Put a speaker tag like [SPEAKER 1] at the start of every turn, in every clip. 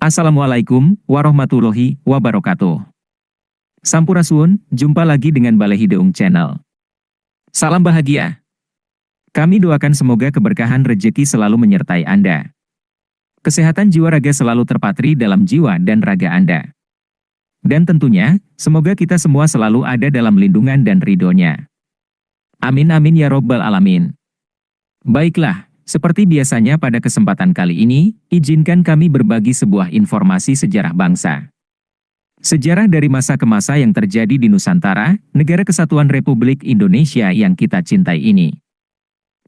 [SPEAKER 1] Assalamualaikum warahmatullahi wabarakatuh. Sampurasun, jumpa lagi dengan Balai Hideung Channel. Salam bahagia. Kami doakan semoga keberkahan rejeki selalu menyertai Anda. Kesehatan jiwa raga selalu terpatri dalam jiwa dan raga Anda. Dan tentunya, semoga kita semua selalu ada dalam lindungan dan ridhonya. Amin amin ya robbal alamin. Baiklah. Seperti biasanya pada kesempatan kali ini, izinkan kami berbagi sebuah informasi sejarah bangsa. Sejarah dari masa ke masa yang terjadi di Nusantara, Negara Kesatuan Republik Indonesia yang kita cintai ini.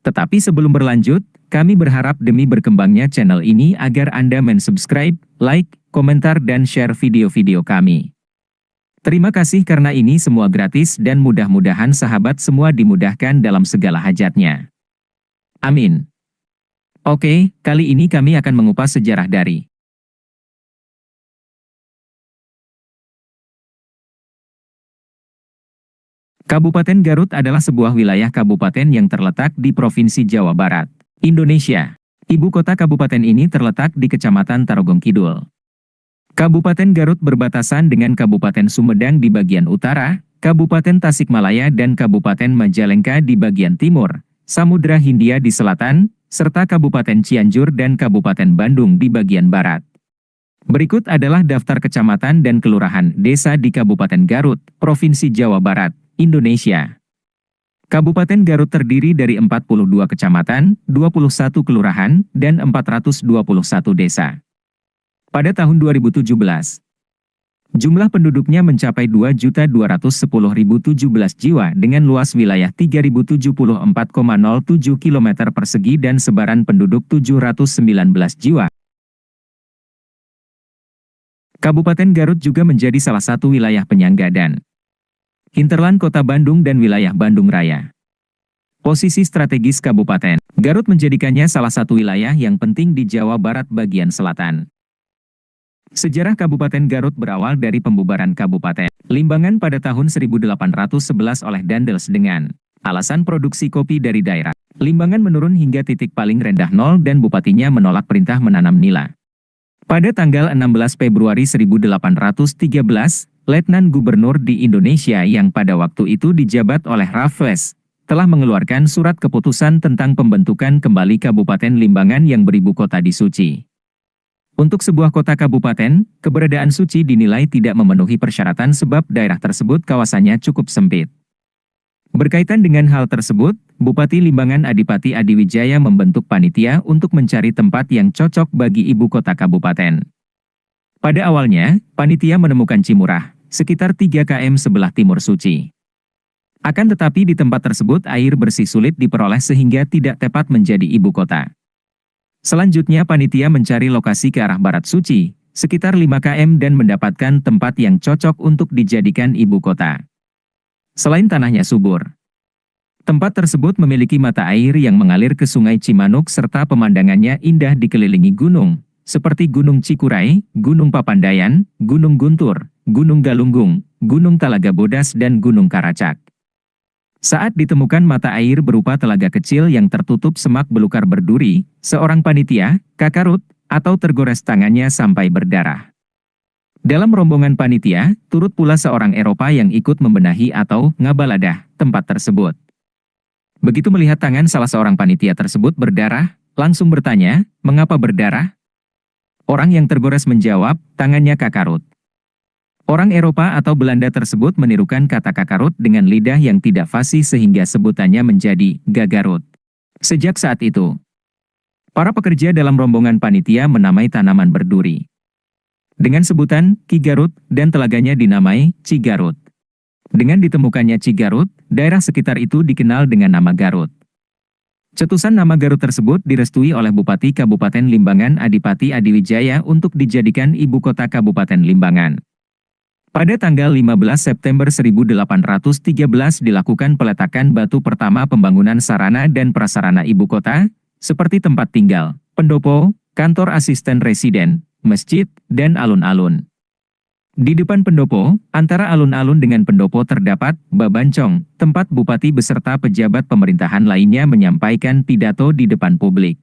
[SPEAKER 1] Tetapi sebelum berlanjut, kami berharap demi berkembangnya channel ini agar Anda mensubscribe, like, komentar dan share video-video kami. Terima kasih karena ini semua gratis dan mudah-mudahan sahabat semua dimudahkan dalam segala hajatnya. Amin. Oke, kali ini kami akan mengupas sejarah dari Kabupaten Garut adalah sebuah wilayah kabupaten yang terletak di Provinsi Jawa Barat, Indonesia. Ibu kota kabupaten ini terletak di Kecamatan Tarogong Kidul. Kabupaten Garut berbatasan dengan Kabupaten Sumedang di bagian utara, Kabupaten Tasikmalaya dan Kabupaten Majalengka di bagian timur, Samudra Hindia di selatan, serta Kabupaten Cianjur dan Kabupaten Bandung di bagian barat. Berikut adalah daftar kecamatan dan kelurahan desa di Kabupaten Garut, Provinsi Jawa Barat, Indonesia. Kabupaten Garut terdiri dari 42 kecamatan, 21 kelurahan, dan 421 desa. Pada tahun 2017, jumlah penduduknya mencapai 2.210.017 jiwa dengan luas wilayah 3.074,07 km persegi dan sebaran penduduk 719 jiwa. Kabupaten Garut juga menjadi salah satu wilayah penyangga dan hinterland Kota Bandung dan wilayah Bandung Raya. Posisi strategis Kabupaten Garut menjadikannya salah satu wilayah yang penting di Jawa Barat bagian selatan. Sejarah Kabupaten Garut berawal dari pembubaran Kabupaten Limbangan pada tahun 1811 oleh Daendels dengan alasan produksi kopi dari daerah Limbangan menurun hingga titik paling rendah nol dan bupatinya menolak perintah menanam nila. Pada tanggal 16 Februari 1813, Letnan Gubernur di Indonesia yang pada waktu itu dijabat oleh Raffles telah mengeluarkan surat keputusan tentang pembentukan kembali Kabupaten Limbangan yang beribu kota di Suci. Untuk sebuah kota kabupaten, keberadaan Suci dinilai tidak memenuhi persyaratan sebab daerah tersebut kawasannya cukup sempit. Berkaitan dengan hal tersebut, Bupati Limbangan Adipati Adiwijaya membentuk panitia untuk mencari tempat yang cocok bagi ibu kota kabupaten. Pada awalnya, panitia menemukan Cimurah, sekitar 3 km sebelah timur Suci. Akan tetapi di tempat tersebut air bersih sulit diperoleh sehingga tidak tepat menjadi ibu kota. Selanjutnya panitia mencari lokasi ke arah barat Suci, sekitar 5 km dan mendapatkan tempat yang cocok untuk dijadikan ibu kota. Selain tanahnya subur, tempat tersebut memiliki mata air yang mengalir ke Sungai Cimanuk serta pemandangannya indah dikelilingi gunung, seperti Gunung Cikuray, Gunung Papandayan, Gunung Guntur, Gunung Galunggung, Gunung Talaga Bodas dan Gunung Karacak. Saat ditemukan mata air berupa telaga kecil yang tertutup semak belukar berduri, seorang panitia, kakarut, atau tergores tangannya sampai berdarah. Dalam rombongan panitia, turut pula seorang Eropa yang ikut membenahi atau ngabaladah tempat tersebut. Begitu melihat tangan salah seorang panitia tersebut berdarah, langsung bertanya, "Mengapa berdarah?" Orang yang tergores menjawab, "Tangannya kakarut." Orang Eropa atau Belanda tersebut menirukan kata kakarut dengan lidah yang tidak fasih sehingga sebutannya menjadi gagarut. Sejak saat itu, para pekerja dalam rombongan panitia menamai tanaman berduri dengan sebutan Ki Garut dan telaganya dinamai Cigarut. Dengan ditemukannya Cigarut, daerah sekitar itu dikenal dengan nama Garut. Cetusan nama Garut tersebut direstui oleh Bupati Kabupaten Limbangan Adipati Adiwijaya untuk dijadikan ibu kota Kabupaten Limbangan. Pada tanggal 15 September 1813 dilakukan peletakan batu pertama pembangunan sarana dan prasarana ibu kota, seperti tempat tinggal, pendopo, kantor asisten residen, masjid, dan alun-alun. Di depan pendopo, antara alun-alun dengan pendopo terdapat babancong, tempat bupati beserta pejabat pemerintahan lainnya menyampaikan pidato di depan publik.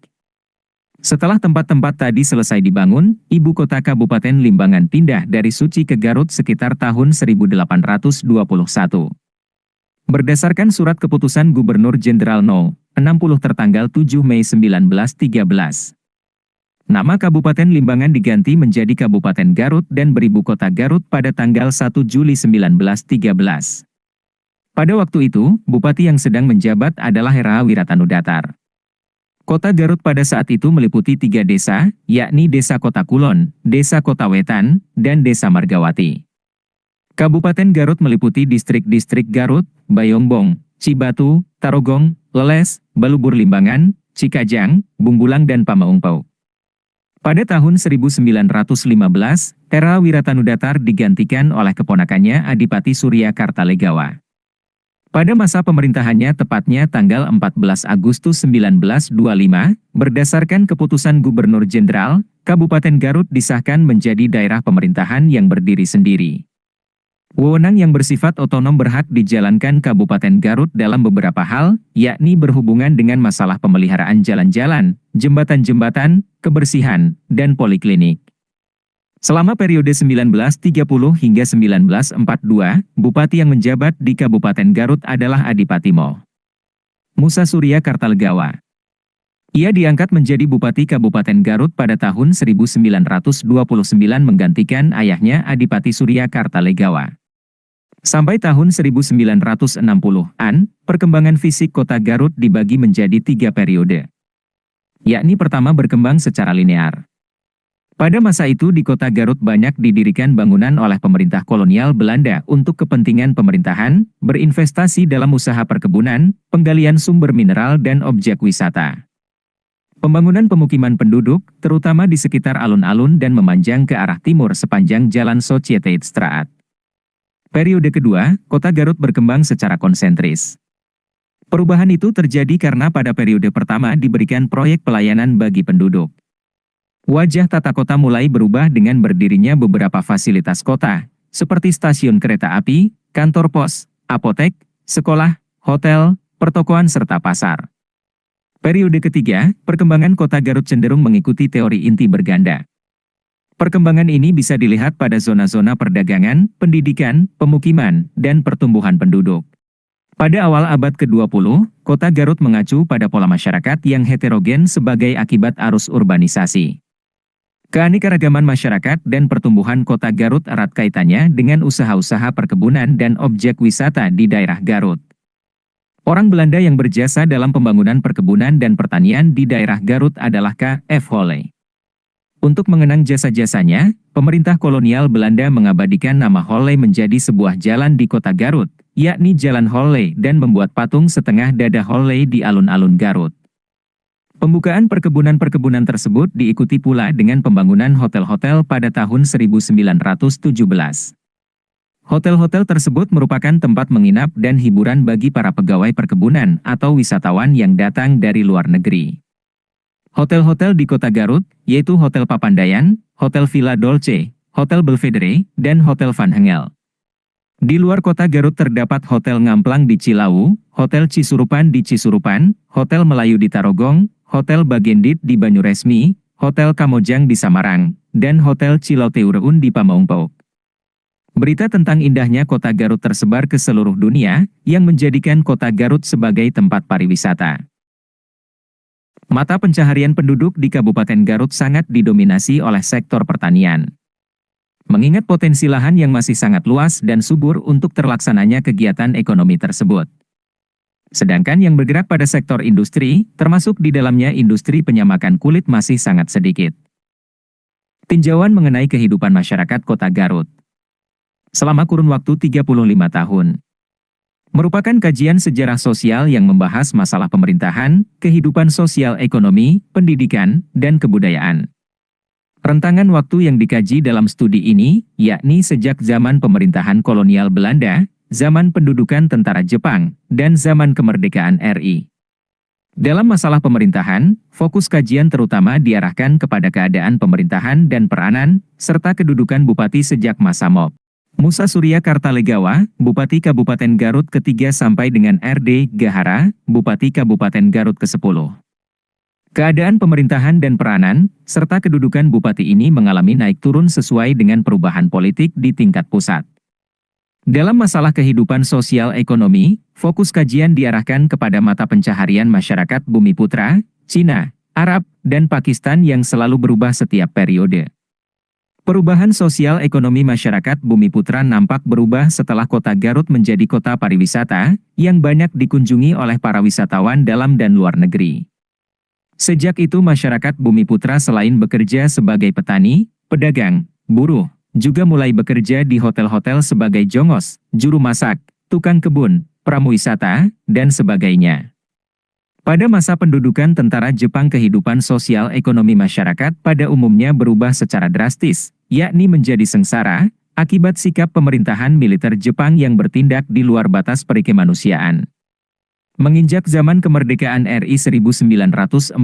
[SPEAKER 1] Setelah tempat-tempat tadi selesai dibangun, ibu kota Kabupaten Limbangan pindah dari Suci ke Garut sekitar tahun 1821. Berdasarkan surat keputusan Gubernur Jenderal No. 60 tertanggal 7 Mei 1913. Nama Kabupaten Limbangan diganti menjadi Kabupaten Garut dan beribu kota Garut pada tanggal 1 Juli 1913. Pada waktu itu, bupati yang sedang menjabat adalah Hera Wiratanudatar. Kota Garut pada saat itu meliputi 3 desa, yakni Desa Kota Kulon, Desa Kota Wetan, dan Desa Margawati. Kabupaten Garut meliputi distrik-distrik Garut, Bayongbong, Cibatu, Tarogong, Leles, Balubur Limbangan, Cikajang, Bumbulang dan Pamaungpau. Pada tahun 1915, Hera Wiratanudatar digantikan oleh keponakannya Adipati Surya Kartalegawa. Pada masa pemerintahannya tepatnya tanggal 14 Agustus 1925, berdasarkan keputusan Gubernur Jenderal, Kabupaten Garut disahkan menjadi daerah pemerintahan yang berdiri sendiri. Wewenang yang bersifat otonom berhak dijalankan Kabupaten Garut dalam beberapa hal, yakni berhubungan dengan masalah pemeliharaan jalan-jalan, jembatan-jembatan, kebersihan, dan poliklinik. Selama periode 1930 hingga 1942, bupati yang menjabat di Kabupaten Garut adalah Adipati Mo. Musa Surya Kartalegawa. Ia diangkat menjadi Bupati Kabupaten Garut pada tahun 1929 menggantikan ayahnya Adipati Surya Kartalegawa. Sampai tahun 1960-an, perkembangan fisik kota Garut dibagi menjadi 3 periode. Yakni pertama berkembang secara linear. Pada masa itu di kota Garut banyak didirikan bangunan oleh pemerintah kolonial Belanda untuk kepentingan pemerintahan, berinvestasi dalam usaha perkebunan, penggalian sumber mineral dan objek wisata. Pembangunan pemukiman penduduk, terutama di sekitar alun-alun dan memanjang ke arah timur sepanjang Jalan Sociëteitstraat. Periode kedua, kota Garut berkembang secara konsentris. Perubahan itu terjadi karena pada periode pertama diberikan proyek pelayanan bagi penduduk. Wajah tata kota mulai berubah dengan berdirinya beberapa fasilitas kota, seperti stasiun kereta api, kantor pos, apotek, sekolah, hotel, pertokoan serta pasar. Periode ketiga, perkembangan kota Garut cenderung mengikuti teori inti berganda. Perkembangan ini bisa dilihat pada zona-zona perdagangan, pendidikan, pemukiman, dan pertumbuhan penduduk. Pada awal abad ke-20, kota Garut mengacu pada pola masyarakat yang heterogen sebagai akibat arus urbanisasi. Keanekaragaman masyarakat dan pertumbuhan kota Garut erat kaitannya dengan usaha-usaha perkebunan dan objek wisata di daerah Garut. Orang Belanda yang berjasa dalam pembangunan perkebunan dan pertanian di daerah Garut adalah K.F. Holley. Untuk mengenang jasa-jasanya, pemerintah kolonial Belanda mengabadikan nama Holley menjadi sebuah jalan di kota Garut, yakni Jalan Holley, dan membuat patung setengah dada Holley di alun-alun Garut. Pembukaan perkebunan-perkebunan tersebut diikuti pula dengan pembangunan hotel-hotel pada tahun 1917. Hotel-hotel tersebut merupakan tempat menginap dan hiburan bagi para pegawai perkebunan atau wisatawan yang datang dari luar negeri. Hotel-hotel di kota Garut, yaitu Hotel Papandayan, Hotel Villa Dolce, Hotel Belvedere, dan Hotel Van Hengel. Di luar kota Garut terdapat Hotel Ngamplang di Cilawu, Hotel Cisurupan di Cisurupan, Hotel Melayu di Tarogong, Hotel Bagendit di Banyuresmi, Hotel Kamojang di Samarang, dan Hotel Ciloteureun di Pamaungpau. Berita tentang indahnya kota Garut tersebar ke seluruh dunia, yang menjadikan kota Garut sebagai tempat pariwisata. Mata pencaharian penduduk di Kabupaten Garut sangat didominasi oleh sektor pertanian. Mengingat potensi lahan yang masih sangat luas dan subur untuk terlaksananya kegiatan ekonomi tersebut. Sedangkan yang bergerak pada sektor industri, termasuk di dalamnya industri penyamakan kulit masih sangat sedikit. Tinjauan mengenai kehidupan masyarakat kota Garut selama kurun waktu 35 tahun. Merupakan kajian sejarah sosial yang membahas masalah pemerintahan, kehidupan sosial ekonomi, pendidikan, dan kebudayaan. Rentangan waktu yang dikaji dalam studi ini, yakni sejak zaman pemerintahan kolonial Belanda, zaman pendudukan tentara Jepang, dan zaman kemerdekaan RI. Dalam masalah pemerintahan, fokus kajian terutama diarahkan kepada keadaan pemerintahan dan peranan, serta kedudukan bupati sejak masa MOP. Musa Surya Kartalegawa, Bupati Kabupaten Garut ke-3 sampai dengan R.D. Gahara, Bupati Kabupaten Garut ke-10. Keadaan pemerintahan dan peranan, serta kedudukan bupati ini mengalami naik turun sesuai dengan perubahan politik di tingkat pusat. Dalam masalah kehidupan sosial ekonomi, fokus kajian diarahkan kepada mata pencaharian masyarakat Bumiputra, Cina, Arab, dan Pakistan yang selalu berubah setiap periode. Perubahan sosial ekonomi masyarakat Bumiputra nampak berubah setelah kota Garut menjadi kota pariwisata, yang banyak dikunjungi oleh para wisatawan dalam dan luar negeri. Sejak itu masyarakat Bumiputra selain bekerja sebagai petani, pedagang, buruh, juga mulai bekerja di hotel-hotel sebagai jongos, juru masak, tukang kebun, pramuwisata, dan sebagainya. Pada masa pendudukan tentara Jepang kehidupan sosial ekonomi masyarakat pada umumnya berubah secara drastis, yakni menjadi sengsara, akibat sikap pemerintahan militer Jepang yang bertindak di luar batas perikemanusiaan. Menginjak zaman kemerdekaan RI 1945,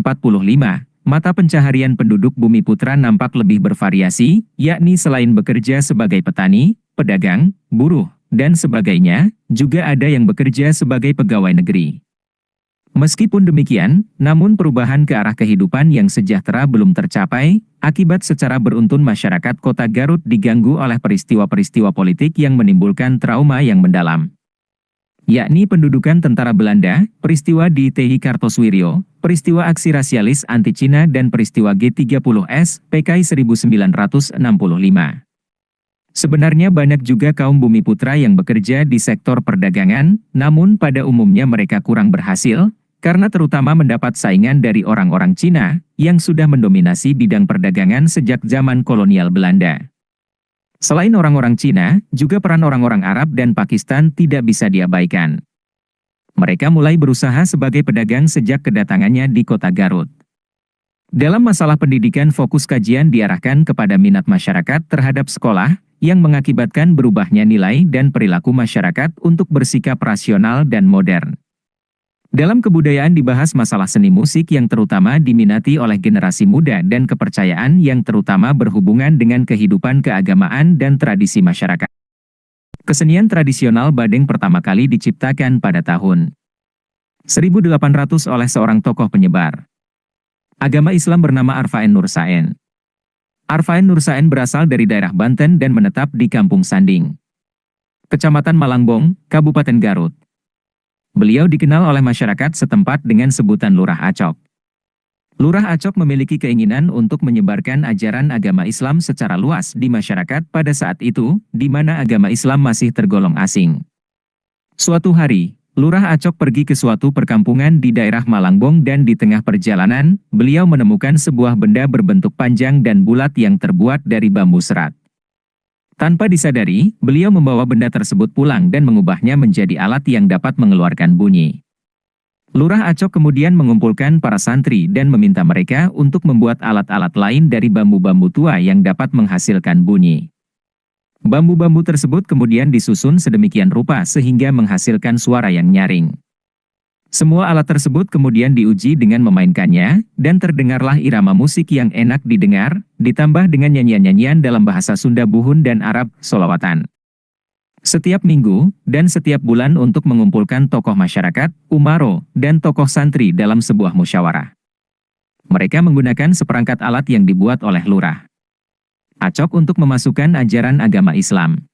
[SPEAKER 1] mata pencaharian penduduk Bumiputra nampak lebih bervariasi, yakni selain bekerja sebagai petani, pedagang, buruh, dan sebagainya, juga ada yang bekerja sebagai pegawai negeri. Meskipun demikian, namun perubahan ke arah kehidupan yang sejahtera belum tercapai, akibat secara beruntun masyarakat kota Garut diganggu oleh peristiwa-peristiwa politik yang menimbulkan trauma yang mendalam. Yakni pendudukan tentara Belanda, peristiwa di TI Kartosuwiryo, peristiwa aksi rasialis anti-Cina dan peristiwa G30S, PKI 1965. Sebenarnya banyak juga kaum Bumiputra yang bekerja di sektor perdagangan, namun pada umumnya mereka kurang berhasil, karena terutama mendapat saingan dari orang-orang Cina, yang sudah mendominasi bidang perdagangan sejak zaman kolonial Belanda. Selain orang-orang Cina, juga peran orang-orang Arab dan Pakistan tidak bisa diabaikan. Mereka mulai berusaha sebagai pedagang sejak kedatangannya di kota Garut. Dalam masalah pendidikan, fokus kajian diarahkan kepada minat masyarakat terhadap sekolah, yang mengakibatkan berubahnya nilai dan perilaku masyarakat untuk bersikap rasional dan modern. Dalam kebudayaan dibahas masalah seni musik yang terutama diminati oleh generasi muda dan kepercayaan yang terutama berhubungan dengan kehidupan keagamaan dan tradisi masyarakat. Kesenian tradisional Badeng pertama kali diciptakan pada tahun 1800 oleh seorang tokoh penyebar agama Islam bernama Arfaen Nursaen. Arfaen Nursaen berasal dari daerah Banten dan menetap di Kampung Sanding, Kecamatan Malangbong, Kabupaten Garut. Beliau dikenal oleh masyarakat setempat dengan sebutan Lurah Acok. Lurah Acok memiliki keinginan untuk menyebarkan ajaran agama Islam secara luas di masyarakat pada saat itu, di mana agama Islam masih tergolong asing. Suatu hari, Lurah Acok pergi ke suatu perkampungan di daerah Malangbong dan di tengah perjalanan, beliau menemukan sebuah benda berbentuk panjang dan bulat yang terbuat dari bambu serat. Tanpa disadari, beliau membawa benda tersebut pulang dan mengubahnya menjadi alat yang dapat mengeluarkan bunyi. Lurah Acok kemudian mengumpulkan para santri dan meminta mereka untuk membuat alat-alat lain dari bambu-bambu tua yang dapat menghasilkan bunyi. Bambu-bambu tersebut kemudian disusun sedemikian rupa sehingga menghasilkan suara yang nyaring. Semua alat tersebut kemudian diuji dengan memainkannya, dan terdengarlah irama musik yang enak didengar, ditambah dengan nyanyian-nyanyian dalam bahasa Sunda Buhun dan Arab, solawatan. Setiap minggu, dan setiap bulan untuk mengumpulkan tokoh masyarakat, umaro, dan tokoh santri dalam sebuah musyawarah. Mereka menggunakan seperangkat alat yang dibuat oleh Lurah Acok untuk memasukkan ajaran agama Islam.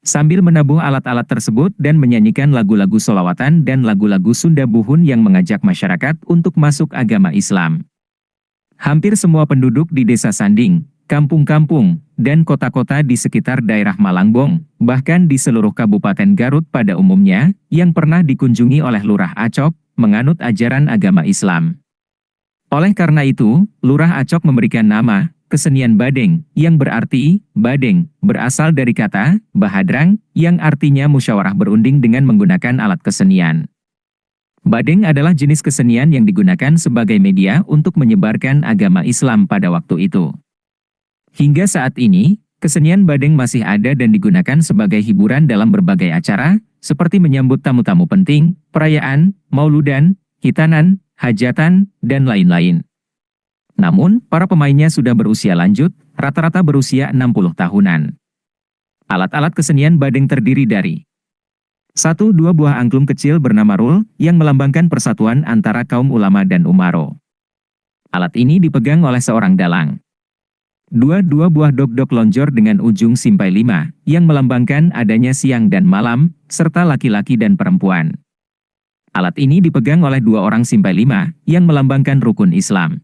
[SPEAKER 1] Sambil menabuh alat-alat tersebut dan menyanyikan lagu-lagu solawatan dan lagu-lagu Sunda Buhun yang mengajak masyarakat untuk masuk agama Islam. Hampir semua penduduk di desa Sanding, kampung-kampung, dan kota-kota di sekitar daerah Malangbong, bahkan di seluruh Kabupaten Garut pada umumnya, yang pernah dikunjungi oleh Lurah Acok, menganut ajaran agama Islam. Oleh karena itu, Lurah Acok memberikan nama kesenian Badeng, yang berarti Badeng, berasal dari kata bahadrang, yang artinya musyawarah berunding dengan menggunakan alat kesenian. Badeng adalah jenis kesenian yang digunakan sebagai media untuk menyebarkan agama Islam pada waktu itu. Hingga saat ini, kesenian Badeng masih ada dan digunakan sebagai hiburan dalam berbagai acara, seperti menyambut tamu-tamu penting, perayaan, mauludan, hitanan, hajatan, dan lain-lain. Namun, para pemainnya sudah berusia lanjut, rata-rata berusia 60 tahunan. Alat-alat kesenian Badeng terdiri dari 1-2 buah angklung kecil bernama rul, yang melambangkan persatuan antara kaum ulama dan umaro. Alat ini dipegang oleh seorang dalang. Dua buah dok-dok lonjor dengan ujung simpai 5, yang melambangkan adanya siang dan malam, serta laki-laki dan perempuan. Alat ini dipegang oleh 2 orang simpai 5, yang melambangkan rukun Islam.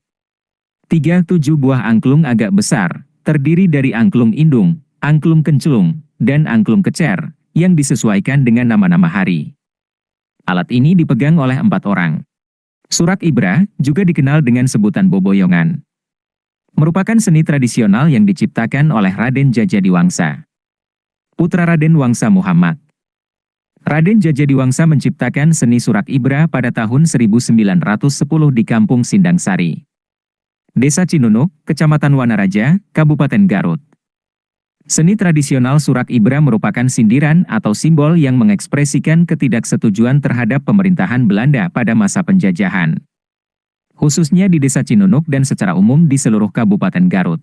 [SPEAKER 1] 7 buah angklung agak besar, terdiri dari angklung indung, angklung kencelung, dan angklung kecer, yang disesuaikan dengan nama-nama hari. Alat ini dipegang oleh 4 orang. Surak Ibra, juga dikenal dengan sebutan boboyongan, merupakan seni tradisional yang diciptakan oleh Raden Djajadiwangsa, putra Raden Wangsa Muhammad. Raden Djajadiwangsa menciptakan seni Surak Ibra pada tahun 1910 di Kampung Sindangsari, Desa Cinunuk, Kecamatan Wanaraja, Kabupaten Garut. Seni tradisional Surak Ibra merupakan sindiran atau simbol yang mengekspresikan ketidaksetujuan terhadap pemerintahan Belanda pada masa penjajahan, khususnya di Desa Cinunuk dan secara umum di seluruh Kabupaten Garut.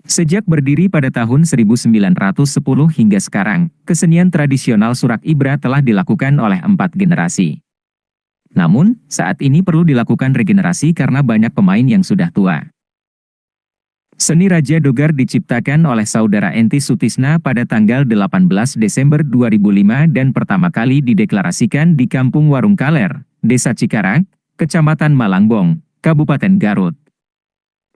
[SPEAKER 1] Sejak berdiri pada tahun 1910 hingga sekarang, kesenian tradisional Surak Ibra telah dilakukan oleh 4 generasi. Namun, saat ini perlu dilakukan regenerasi karena banyak pemain yang sudah tua. Seni Raja Dogar diciptakan oleh saudara Enti Sutisna pada tanggal 18 Desember 2005 dan pertama kali dideklarasikan di Kampung Warung Kaler, Desa Cikarang, Kecamatan Malangbong, Kabupaten Garut.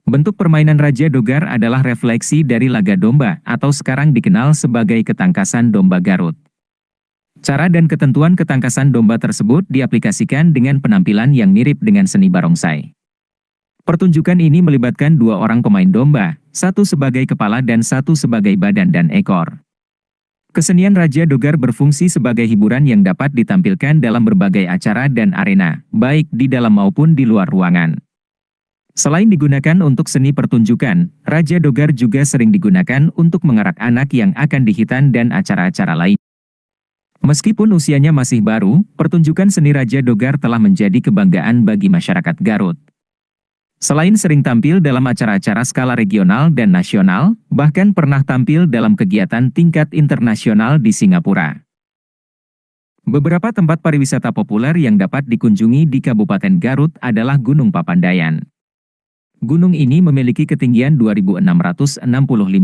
[SPEAKER 1] Bentuk permainan Raja Dogar adalah refleksi dari laga domba atau sekarang dikenal sebagai ketangkasan domba Garut. Cara dan ketentuan ketangkasan domba tersebut diaplikasikan dengan penampilan yang mirip dengan seni barongsai. Pertunjukan ini melibatkan 2 orang pemain domba, 1 sebagai kepala dan 1 sebagai badan dan ekor. Kesenian Raja Dogar berfungsi sebagai hiburan yang dapat ditampilkan dalam berbagai acara dan arena, baik di dalam maupun di luar ruangan. Selain digunakan untuk seni pertunjukan, Raja Dogar juga sering digunakan untuk mengarak anak yang akan dihitan dan acara-acara lain. Meskipun usianya masih baru, pertunjukan seni Raja Dogar telah menjadi kebanggaan bagi masyarakat Garut. Selain sering tampil dalam acara-acara skala regional dan nasional, bahkan pernah tampil dalam kegiatan tingkat internasional di Singapura. Beberapa tempat pariwisata populer yang dapat dikunjungi di Kabupaten Garut adalah Gunung Papandayan. Gunung ini memiliki ketinggian 2.665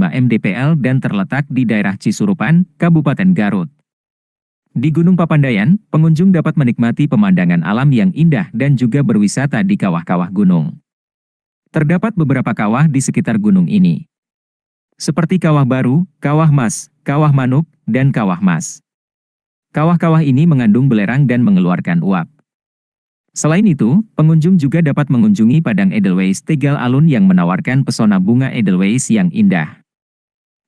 [SPEAKER 1] mdpl dan terletak di daerah Cisurupan, Kabupaten Garut. Di Gunung Papandayan, pengunjung dapat menikmati pemandangan alam yang indah dan juga berwisata di kawah-kawah gunung. Terdapat beberapa kawah di sekitar gunung ini, seperti Kawah Baru, Kawah Mas, Kawah Manuk, dan Kawah Mas. Kawah-kawah ini mengandung belerang dan mengeluarkan uap. Selain itu, pengunjung juga dapat mengunjungi Padang Edelweiss Tegal Alun yang menawarkan pesona bunga Edelweiss yang indah.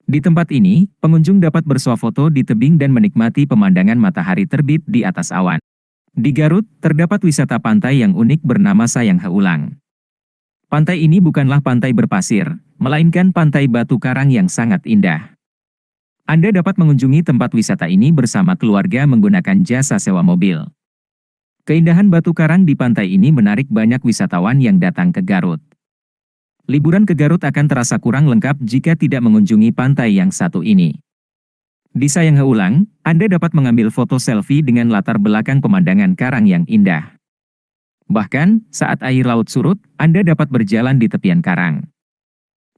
[SPEAKER 1] Di tempat ini, pengunjung dapat bersuah foto di tebing dan menikmati pemandangan matahari terbit di atas awan. Di Garut, terdapat wisata pantai yang unik bernama Sayang Heulang. Pantai ini bukanlah pantai berpasir, melainkan pantai batu karang yang sangat indah. Anda dapat mengunjungi tempat wisata ini bersama keluarga menggunakan jasa sewa mobil. Keindahan batu karang di pantai ini menarik banyak wisatawan yang datang ke Garut. Liburan ke Garut akan terasa kurang lengkap jika tidak mengunjungi pantai yang satu ini. Di Sayang Heulang, Anda dapat mengambil foto selfie dengan latar belakang pemandangan karang yang indah. Bahkan, saat air laut surut, Anda dapat berjalan di tepian karang.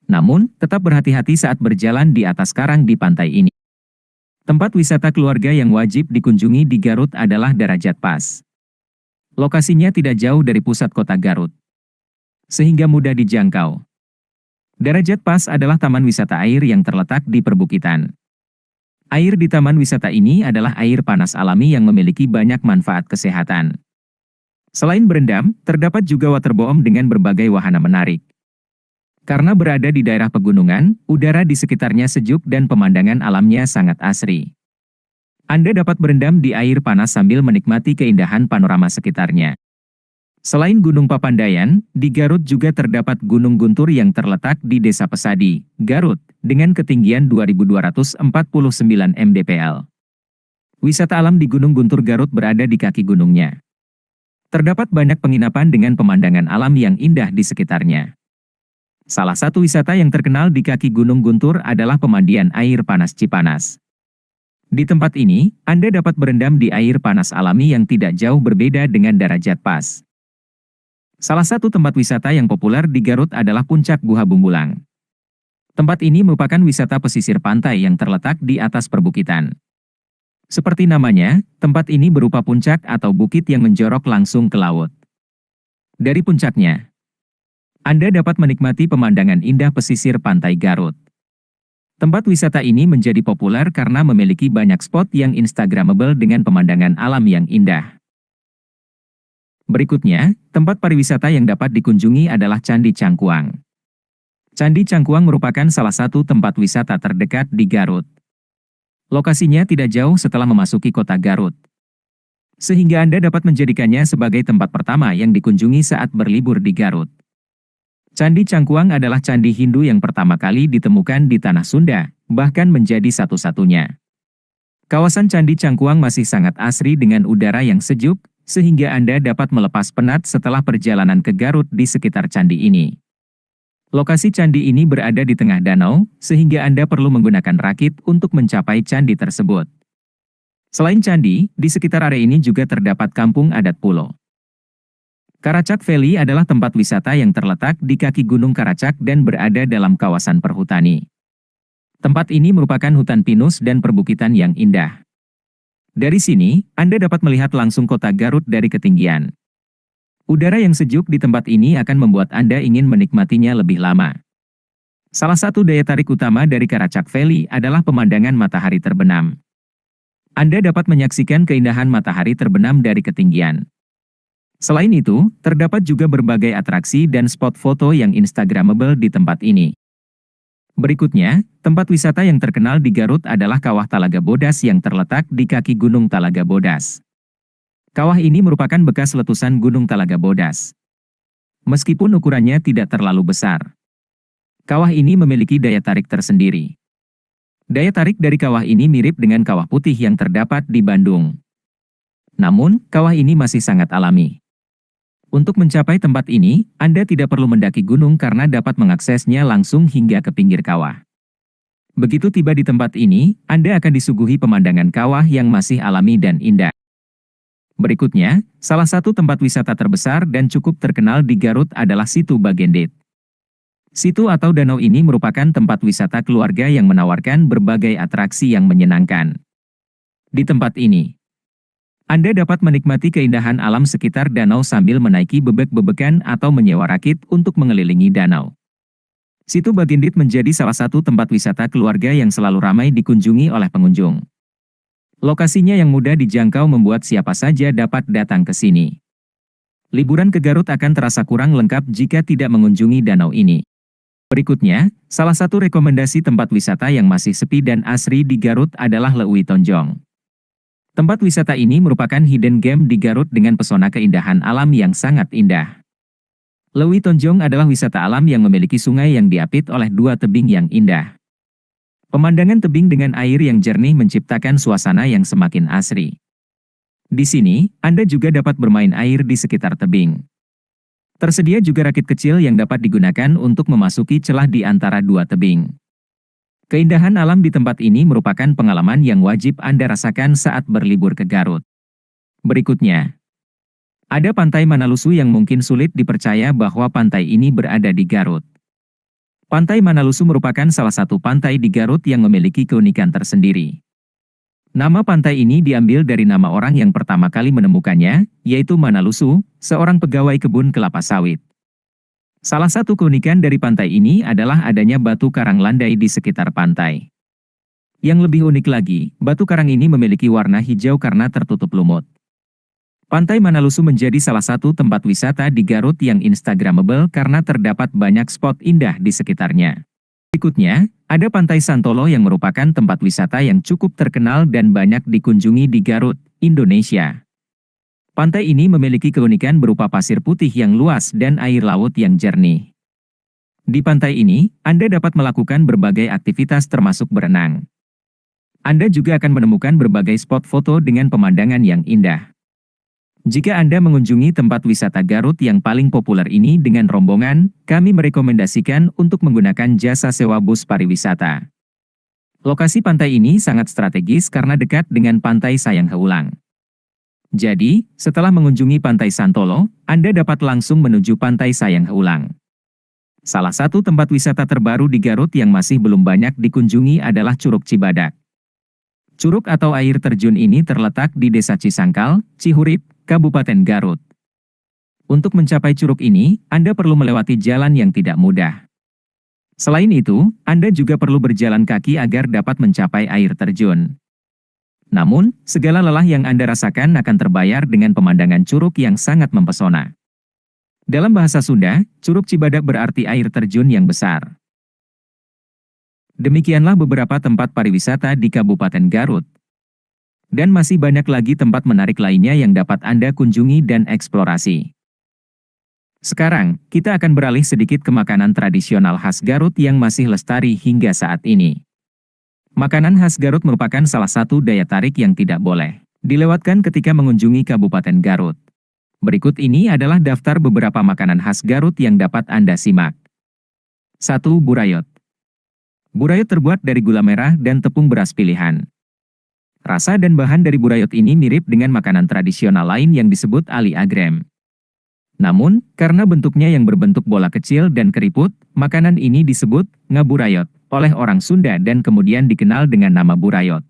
[SPEAKER 1] Namun, tetap berhati-hati saat berjalan di atas karang di pantai ini. Tempat wisata keluarga yang wajib dikunjungi di Garut adalah Darajat Pas. Lokasinya tidak jauh dari pusat kota Garut, sehingga mudah dijangkau. Darajat Pas adalah taman wisata air yang terletak di perbukitan. Air di taman wisata ini adalah air panas alami yang memiliki banyak manfaat kesehatan. Selain berendam, terdapat juga waterboom dengan berbagai wahana menarik. Karena berada di daerah pegunungan, udara di sekitarnya sejuk dan pemandangan alamnya sangat asri. Anda dapat berendam di air panas sambil menikmati keindahan panorama sekitarnya. Selain Gunung Papandayan, di Garut juga terdapat Gunung Guntur yang terletak di Desa Pesadi, Garut, dengan ketinggian 2.249 mdpl. Wisata alam di Gunung Guntur Garut berada di kaki gunungnya. Terdapat banyak penginapan dengan pemandangan alam yang indah di sekitarnya. Salah satu wisata yang terkenal di kaki Gunung Guntur adalah pemandian air panas Cipanas. Di tempat ini, Anda dapat berendam di air panas alami yang tidak jauh berbeda dengan Darajat Pas. Salah satu tempat wisata yang populer di Garut adalah Puncak Guha Bumbulang. Tempat ini merupakan wisata pesisir pantai yang terletak di atas perbukitan. Seperti namanya, tempat ini berupa puncak atau bukit yang menjorok langsung ke laut. Dari puncaknya, Anda dapat menikmati pemandangan indah pesisir pantai Garut. Tempat wisata ini menjadi populer karena memiliki banyak spot yang instagramable dengan pemandangan alam yang indah. Berikutnya, tempat pariwisata yang dapat dikunjungi adalah Candi Cangkuang. Candi Cangkuang merupakan salah satu tempat wisata terdekat di Garut. Lokasinya tidak jauh setelah memasuki kota Garut, sehingga Anda dapat menjadikannya sebagai tempat pertama yang dikunjungi saat berlibur di Garut. Candi Cangkuang adalah candi Hindu yang pertama kali ditemukan di Tanah Sunda, bahkan menjadi satu-satunya. Kawasan Candi Cangkuang masih sangat asri dengan udara yang sejuk, sehingga Anda dapat melepas penat setelah perjalanan ke Garut di sekitar candi ini. Lokasi candi ini berada di tengah danau, sehingga Anda perlu menggunakan rakit untuk mencapai candi tersebut. Selain candi, di sekitar area ini juga terdapat kampung adat Pulo. Karacak Valley adalah tempat wisata yang terletak di kaki Gunung Karacak dan berada dalam kawasan perhutani. Tempat ini merupakan hutan pinus dan perbukitan yang indah. Dari sini, Anda dapat melihat langsung kota Garut dari ketinggian. Udara yang sejuk di tempat ini akan membuat Anda ingin menikmatinya lebih lama. Salah satu daya tarik utama dari Karacak Valley adalah pemandangan matahari terbenam. Anda dapat menyaksikan keindahan matahari terbenam dari ketinggian. Selain itu, terdapat juga berbagai atraksi dan spot foto yang instagramable di tempat ini. Berikutnya, tempat wisata yang terkenal di Garut adalah Kawah Talaga Bodas yang terletak di kaki Gunung Talaga Bodas. Kawah ini merupakan bekas letusan Gunung Talaga Bodas. Meskipun ukurannya tidak terlalu besar, kawah ini memiliki daya tarik tersendiri. Daya tarik dari kawah ini mirip dengan kawah putih yang terdapat di Bandung. Namun, kawah ini masih sangat alami. Untuk mencapai tempat ini, Anda tidak perlu mendaki gunung karena dapat mengaksesnya langsung hingga ke pinggir kawah. Begitu tiba di tempat ini, Anda akan disuguhi pemandangan kawah yang masih alami dan indah. Berikutnya, salah satu tempat wisata terbesar dan cukup terkenal di Garut adalah Situ Bagendit. Situ atau danau ini merupakan tempat wisata keluarga yang menawarkan berbagai atraksi yang menyenangkan. Di tempat ini, Anda dapat menikmati keindahan alam sekitar danau sambil menaiki bebek-bebekan atau menyewa rakit untuk mengelilingi danau. Situ Bagendit menjadi salah satu tempat wisata keluarga yang selalu ramai dikunjungi oleh pengunjung. Lokasinya yang mudah dijangkau membuat siapa saja dapat datang ke sini. Liburan ke Garut akan terasa kurang lengkap jika tidak mengunjungi danau ini. Berikutnya, salah satu rekomendasi tempat wisata yang masih sepi dan asri di Garut adalah Leuwi Tonjong. Tempat wisata ini merupakan hidden gem di Garut dengan pesona keindahan alam yang sangat indah. Leuwi Tonjong adalah wisata alam yang memiliki sungai yang diapit oleh dua tebing yang indah. Pemandangan tebing dengan air yang jernih menciptakan suasana yang semakin asri. Di sini, Anda juga dapat bermain air di sekitar tebing. Tersedia juga rakit kecil yang dapat digunakan untuk memasuki celah di antara dua tebing. Keindahan alam di tempat ini merupakan pengalaman yang wajib Anda rasakan saat berlibur ke Garut. Berikutnya, ada Pantai Manalusu yang mungkin sulit dipercaya bahwa pantai ini berada di Garut. Pantai Manalusu merupakan salah satu pantai di Garut yang memiliki keunikan tersendiri. Nama pantai ini diambil dari nama orang yang pertama kali menemukannya, yaitu Manalusu, seorang pegawai kebun kelapa sawit. Salah satu keunikan dari pantai ini adalah adanya batu karang landai di sekitar pantai. Yang lebih unik lagi, batu karang ini memiliki warna hijau karena tertutup lumut. Pantai Manalusu menjadi salah satu tempat wisata di Garut yang instagramable karena terdapat banyak spot indah di sekitarnya. Berikutnya, ada Pantai Santolo yang merupakan tempat wisata yang cukup terkenal dan banyak dikunjungi di Garut, Indonesia. Pantai ini memiliki keunikan berupa pasir putih yang luas dan air laut yang jernih. Di pantai ini, Anda dapat melakukan berbagai aktivitas termasuk berenang. Anda juga akan menemukan berbagai spot foto dengan pemandangan yang indah. Jika Anda mengunjungi tempat wisata Garut yang paling populer ini dengan rombongan, kami merekomendasikan untuk menggunakan jasa sewa bus pariwisata. Lokasi pantai ini sangat strategis karena dekat dengan Pantai Sayang Heulang. Jadi, setelah mengunjungi Pantai Santolo, Anda dapat langsung menuju Pantai Sayang Heulang. Salah satu tempat wisata terbaru di Garut yang masih belum banyak dikunjungi adalah Curug Cibadak. Curug atau air terjun ini terletak di Desa Cisangkal, Cihurip, Kabupaten Garut. Untuk mencapai curug ini, Anda perlu melewati jalan yang tidak mudah. Selain itu, Anda juga perlu berjalan kaki agar dapat mencapai air terjun. Namun, segala lelah yang Anda rasakan akan terbayar dengan pemandangan curug yang sangat mempesona. Dalam bahasa Sunda, Curug Cibadak berarti air terjun yang besar. Demikianlah beberapa tempat pariwisata di Kabupaten Garut. Dan masih banyak lagi tempat menarik lainnya yang dapat Anda kunjungi dan eksplorasi. Sekarang, kita akan beralih sedikit ke makanan tradisional khas Garut yang masih lestari hingga saat ini. Makanan khas Garut merupakan salah satu daya tarik yang tidak boleh dilewatkan ketika mengunjungi Kabupaten Garut. Berikut ini adalah daftar beberapa makanan khas Garut yang dapat Anda simak. 1. Burayot. Burayot terbuat dari gula merah dan tepung beras pilihan. Rasa dan bahan dari burayot ini mirip dengan makanan tradisional lain yang disebut ali agrem. Namun, karena bentuknya yang berbentuk bola kecil dan keriput, makanan ini disebut ngaburayot oleh orang Sunda dan kemudian dikenal dengan nama burayot.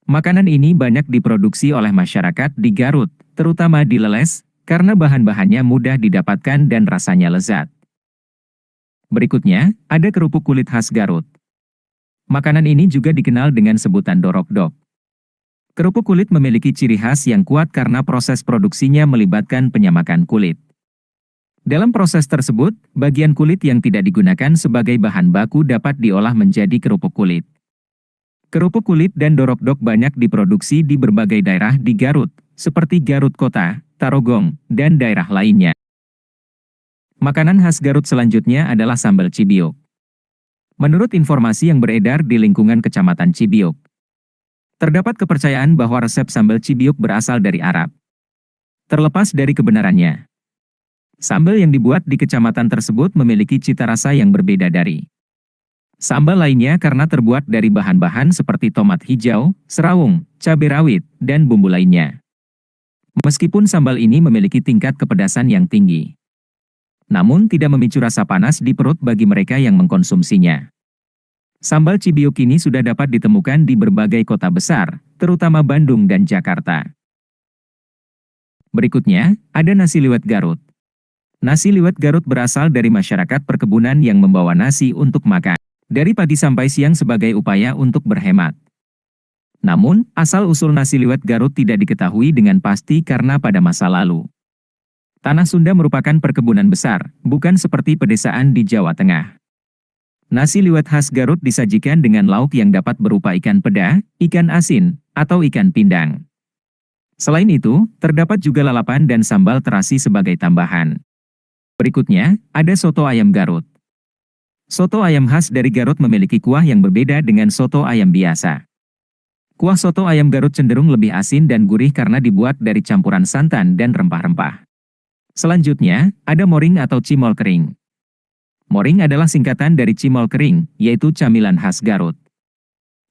[SPEAKER 1] Makanan ini banyak diproduksi oleh masyarakat di Garut, terutama di Leles, karena bahan-bahannya mudah didapatkan dan rasanya lezat. Berikutnya, ada kerupuk kulit khas Garut. Makanan ini juga dikenal dengan sebutan dorok-dok. Kerupuk kulit memiliki ciri khas yang kuat karena proses produksinya melibatkan penyamakan kulit. Dalam proses tersebut, bagian kulit yang tidak digunakan sebagai bahan baku dapat diolah menjadi kerupuk kulit. Kerupuk kulit dan dorok-dok banyak diproduksi di berbagai daerah di Garut, seperti Garut Kota, Tarogong, dan daerah lainnya. Makanan khas Garut selanjutnya adalah sambal cibiuk. Menurut informasi yang beredar di lingkungan Kecamatan Cibiuk, terdapat kepercayaan bahwa resep sambal cibiuk berasal dari Arab. Terlepas dari kebenarannya, sambal yang dibuat di kecamatan tersebut memiliki cita rasa yang berbeda dari sambal lainnya karena terbuat dari bahan-bahan seperti tomat hijau, serawung, cabai rawit, dan bumbu lainnya. Meskipun sambal ini memiliki tingkat kepedasan yang tinggi, namun tidak memicu rasa panas di perut bagi mereka yang mengkonsumsinya. Sambal cibiuk ini sudah dapat ditemukan di berbagai kota besar, terutama Bandung dan Jakarta. Berikutnya, ada nasi liwet Garut. Nasi liwet Garut berasal dari masyarakat perkebunan yang membawa nasi untuk makan dari pagi sampai siang sebagai upaya untuk berhemat. Namun, asal-usul nasi liwet Garut tidak diketahui dengan pasti karena pada masa lalu, Tanah Sunda merupakan perkebunan besar, bukan seperti pedesaan di Jawa Tengah. Nasi liwet khas Garut disajikan dengan lauk yang dapat berupa ikan peda, ikan asin, atau ikan pindang. Selain itu, terdapat juga lalapan dan sambal terasi sebagai tambahan. Berikutnya, ada soto ayam Garut. Soto ayam khas dari Garut memiliki kuah yang berbeda dengan soto ayam biasa. Kuah soto ayam Garut cenderung lebih asin dan gurih karena dibuat dari campuran santan dan rempah-rempah. Selanjutnya, ada moring atau cimol kering. Moring adalah singkatan dari cimol kering, yaitu camilan khas Garut.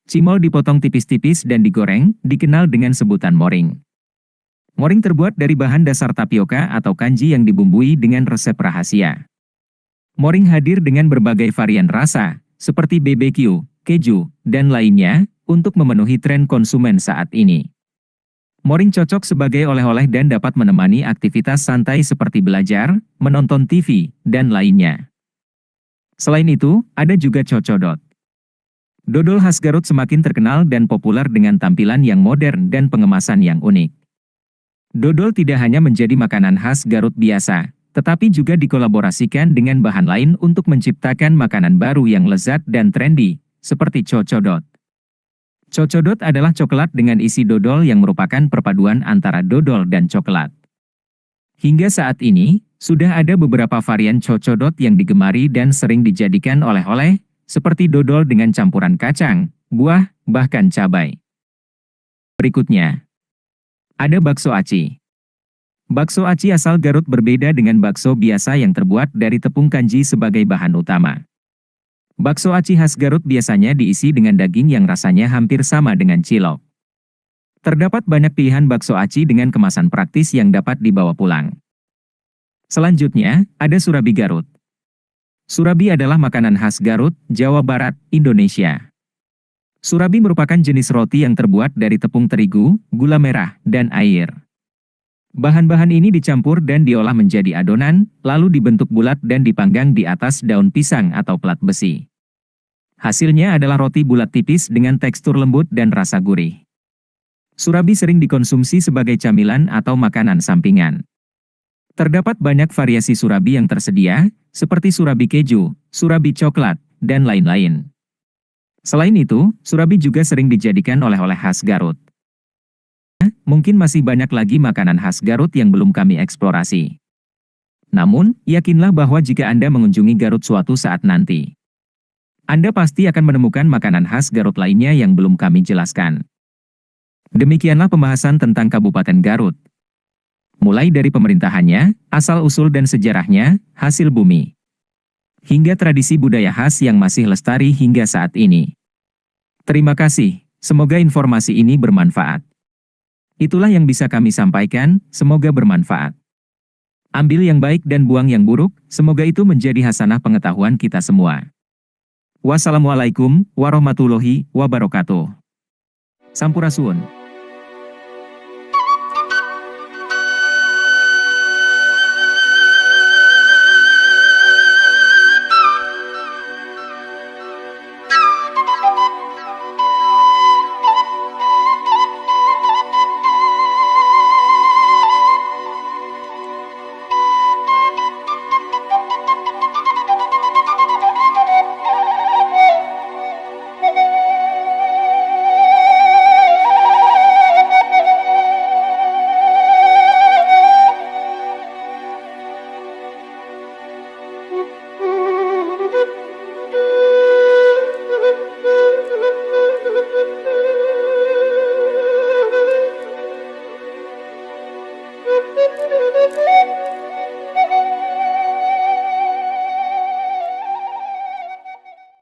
[SPEAKER 1] Cimol dipotong tipis-tipis dan digoreng, dikenal dengan sebutan moring. Moring terbuat dari bahan dasar tapioka atau kanji yang dibumbui dengan resep rahasia. Moring hadir dengan berbagai varian rasa, seperti BBQ, keju, dan lainnya, untuk memenuhi tren konsumen saat ini. Moring cocok sebagai oleh-oleh dan dapat menemani aktivitas santai seperti belajar, menonton TV, dan lainnya. Selain itu, ada juga cocodot. Dodol khas Garut semakin terkenal dan populer dengan tampilan yang modern dan pengemasan yang unik. Dodol tidak hanya menjadi makanan khas Garut biasa, tetapi juga dikolaborasikan dengan bahan lain untuk menciptakan makanan baru yang lezat dan trendy, seperti cocodot. Cocodot adalah coklat dengan isi dodol yang merupakan perpaduan antara dodol dan coklat. Hingga saat ini, sudah ada beberapa varian cocodot yang digemari dan sering dijadikan oleh-oleh, seperti dodol dengan campuran kacang, buah, bahkan cabai. Berikutnya, ada bakso aci. Bakso aci asal Garut berbeda dengan bakso biasa yang terbuat dari tepung kanji sebagai bahan utama. Bakso aci khas Garut biasanya diisi dengan daging yang rasanya hampir sama dengan cilok. Terdapat banyak pilihan bakso aci dengan kemasan praktis yang dapat dibawa pulang. Selanjutnya, ada surabi Garut. Surabi adalah makanan khas Garut, Jawa Barat, Indonesia. Surabi merupakan jenis roti yang terbuat dari tepung terigu, gula merah, dan air. Bahan-bahan ini dicampur dan diolah menjadi adonan, lalu dibentuk bulat dan dipanggang di atas daun pisang atau plat besi. Hasilnya adalah roti bulat tipis dengan tekstur lembut dan rasa gurih. Surabi sering dikonsumsi sebagai camilan atau makanan sampingan. Terdapat banyak variasi surabi yang tersedia, seperti surabi keju, surabi coklat, dan lain-lain. Selain itu, surabi juga sering dijadikan oleh-oleh khas Garut. Mungkin masih banyak lagi makanan khas Garut yang belum kami eksplorasi. Namun, yakinlah bahwa jika Anda mengunjungi Garut suatu saat nanti, Anda pasti akan menemukan makanan khas Garut lainnya yang belum kami jelaskan. Demikianlah pembahasan tentang Kabupaten Garut. Mulai dari pemerintahannya, asal-usul dan sejarahnya, hasil bumi, hingga tradisi budaya khas yang masih lestari hingga saat ini. Terima kasih, semoga informasi ini bermanfaat. Itulah yang bisa kami sampaikan, semoga bermanfaat. Ambil yang baik dan buang yang buruk, semoga itu menjadi hasanah pengetahuan kita semua. Wassalamualaikum warahmatullahi wabarakatuh. Sampurasun.